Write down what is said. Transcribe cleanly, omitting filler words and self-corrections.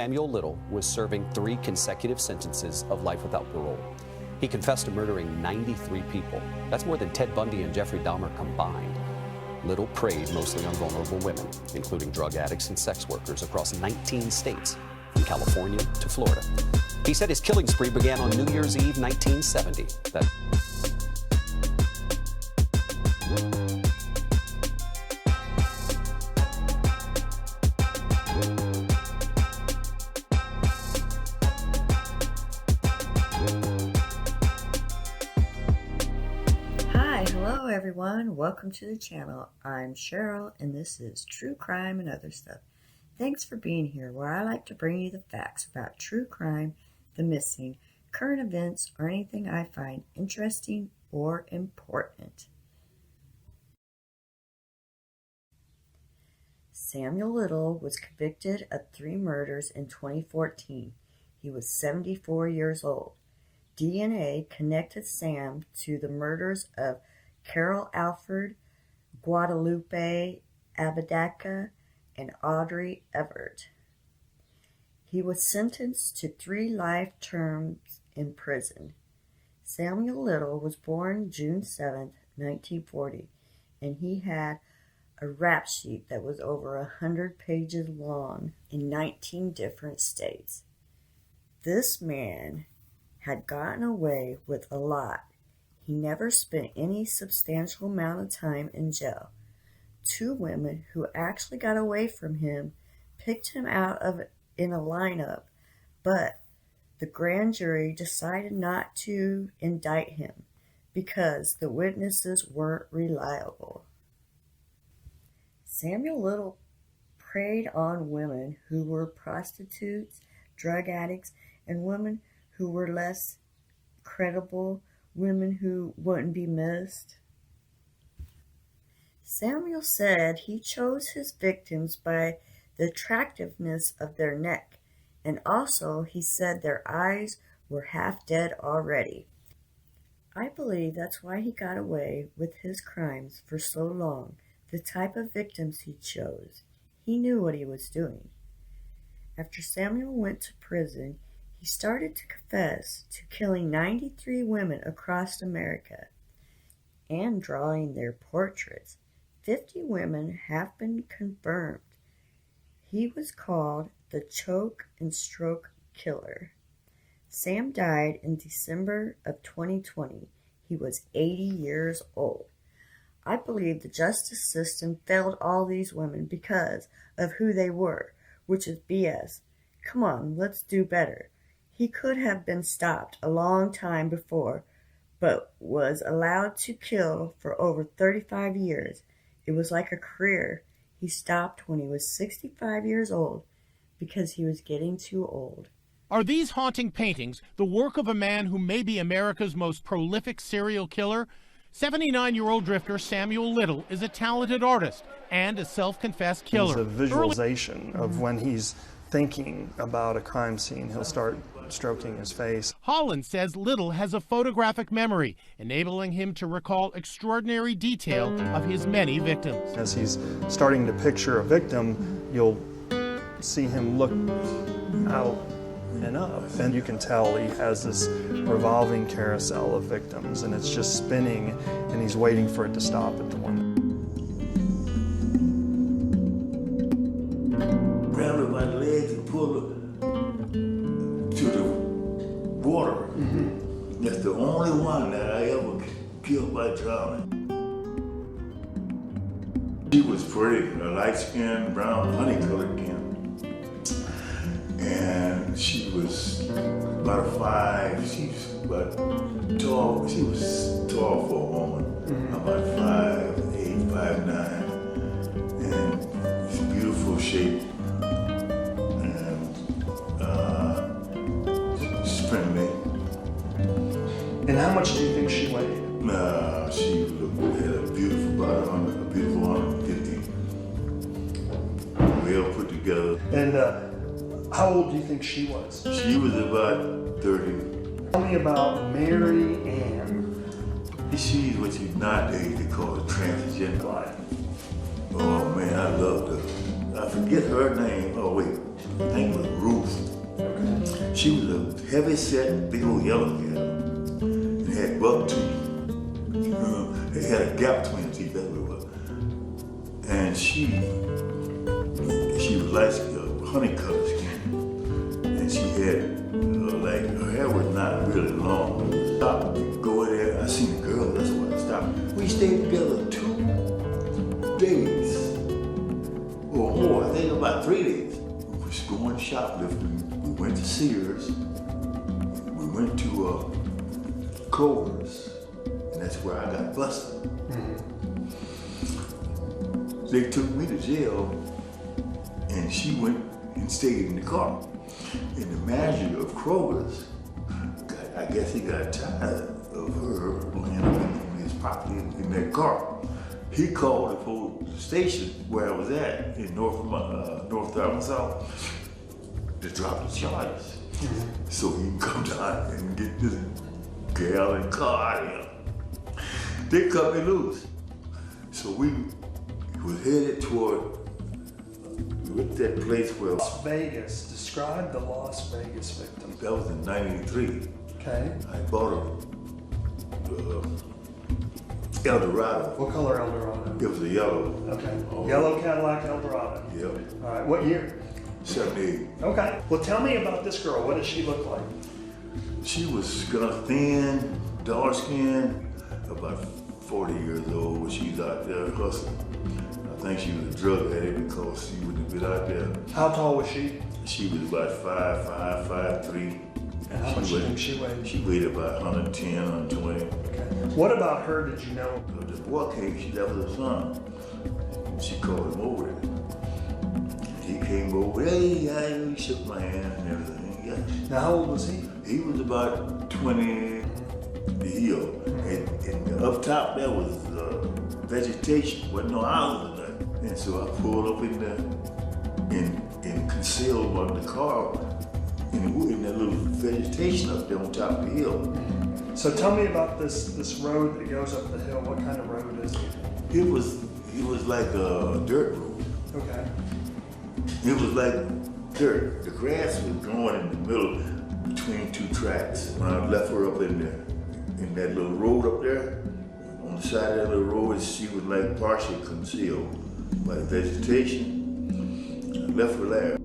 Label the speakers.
Speaker 1: Samuel Little was serving 3 consecutive sentences of life without parole. He confessed to murdering 93 people. That's more than Ted Bundy and Jeffrey Dahmer combined. Little preyed mostly on vulnerable women, including drug addicts and sex workers across 19 states, from California to Florida. He said his killing spree began on New Year's Eve, 1970.
Speaker 2: Hello everyone, welcome to the channel. I'm Cheryl and this is True Crime and Other Stuff. Thanks for being here, where I like to bring you the facts about true crime, the missing, current events, or anything I find interesting or important. Samuel Little was convicted of 3 murders in 2014. He was 74 years old. DNA connected Sam to the murders of Carol Alford, Guadalupe Apodaca, and Audrey Everett. He was sentenced to 3 life terms in prison. Samuel Little was born June 7, 1940, and he had a rap sheet that was over 100 pages long in 19 different states. This man had gotten away with a lot. He never spent any substantial amount of time in jail. 2 women who actually got away from him picked him out in a lineup, but the grand jury decided not to indict him because the witnesses weren't reliable. Samuel Little preyed on women who were prostitutes, drug addicts, and women who were less credible, women who wouldn't be missed. Samuel said he chose his victims by the attractiveness of their neck, and also he said their eyes were half dead already. I believe that's why he got away with his crimes for so long, the type of victims he chose. He knew what he was doing. After Samuel went to prison, he started to confess to killing 93 women across America and drawing their portraits. 50 women have been confirmed. He was called the Choke and Stroke Killer. Sam died in December of 2020. He was 80 years old. I believe the justice system failed all these women because of who they were, which is BS. Come on, let's do better. He could have been stopped a long time before, but was allowed to kill for over 35 years. It was like a career. He stopped when he was 65 years old because he was getting too old.
Speaker 3: Are these haunting paintings the work of a man who may be America's most prolific serial killer? 79-year-old drifter Samuel Little is a talented artist and a self-confessed killer.
Speaker 4: It's a visualization of when he's thinking about a crime scene, he'll start stroking his face.
Speaker 3: Holland says Little has a photographic memory, enabling him to recall extraordinary detail of his many victims.
Speaker 4: As he's starting to picture a victim, you'll see him look out and up, and you can tell he has this revolving carousel of victims, and it's just spinning, and he's waiting for it to stop at the one.
Speaker 5: Grabbed her by the legs and pulled her to the water. That's the only one that I ever killed by drowning. She was pretty, a light-skinned, brown, honey-colored skin. And she was about 5, she was about tall, she was tall for a woman, about 5'8", 5'9", and she's beautiful shape, and she's friendly.
Speaker 4: And how much do you think she weighed?
Speaker 5: She had a beautiful body, a beautiful 150, well put together.
Speaker 4: And how old do you think she was?
Speaker 5: She was about 30.
Speaker 4: Tell me about Mary Ann.
Speaker 5: She's what you nowadays they call a transgender. Oh man, I loved her. I forget her name. Oh wait, her name was Ruth. She was a heavy set, big old yellow gal. It had buck teeth. It had a gap between the teeth, that's what it was. And she was like honey colored skin. And she had, like, her hair was not really long. Stopped, go in there, I seen the girl, that's why I stopped. We stayed together 2 days or more, I think about 3 days. We was going shoplifting, we went to Sears, we went to Kroger's, and that's where I got busted. They took me to jail, and she went and stayed in the car. And the manager of Kroger's, I guess he got tired of her laying up in his property in that car. He called the station where I was at in North Arkansas to drop the charges. So he can come down and get this gal and car out of here. They cut me loose. So we was headed toward that place where
Speaker 4: Las Vegas. Describe the Las Vegas victim.
Speaker 5: that was in '93.
Speaker 4: Okay.
Speaker 5: I bought a Eldorado.
Speaker 4: What color Eldorado?
Speaker 5: It was a yellow.
Speaker 4: Okay.
Speaker 5: Oh.
Speaker 4: Yellow Cadillac Eldorado.
Speaker 5: Yep.
Speaker 4: All right. What year?
Speaker 5: 78.
Speaker 4: Okay. Well, tell me about this girl. What does she look like?
Speaker 5: She was kind of thin, dark skin, about 40 years old. She's out there hustling. I think she was a drug addict because she would have been out there.
Speaker 4: How tall was she?
Speaker 5: She was about 5'5", 5'3".
Speaker 4: And how much do you think she weighed?
Speaker 5: She weighed about 110, 120.
Speaker 4: Okay. What about her did you know?
Speaker 5: The boy came, that was her son. She called him over there. He came over, hey, he shook my hand and everything. Yeah.
Speaker 4: Now, how old was he?
Speaker 5: He was about 20 the hill. And up top there was vegetation, wasn't no houses or nothing. And so I pulled up in concealed on the car in that little vegetation up there on top of the hill.
Speaker 4: So tell me about this road that goes up the hill. What kind of road is it?
Speaker 5: It was like a dirt road.
Speaker 4: Okay.
Speaker 5: It was like dirt. The grass was growing in the middle between 2 tracks. When I left her up in that little road up there, on the side of that little road, she was like partially concealed by the vegetation. I left her there.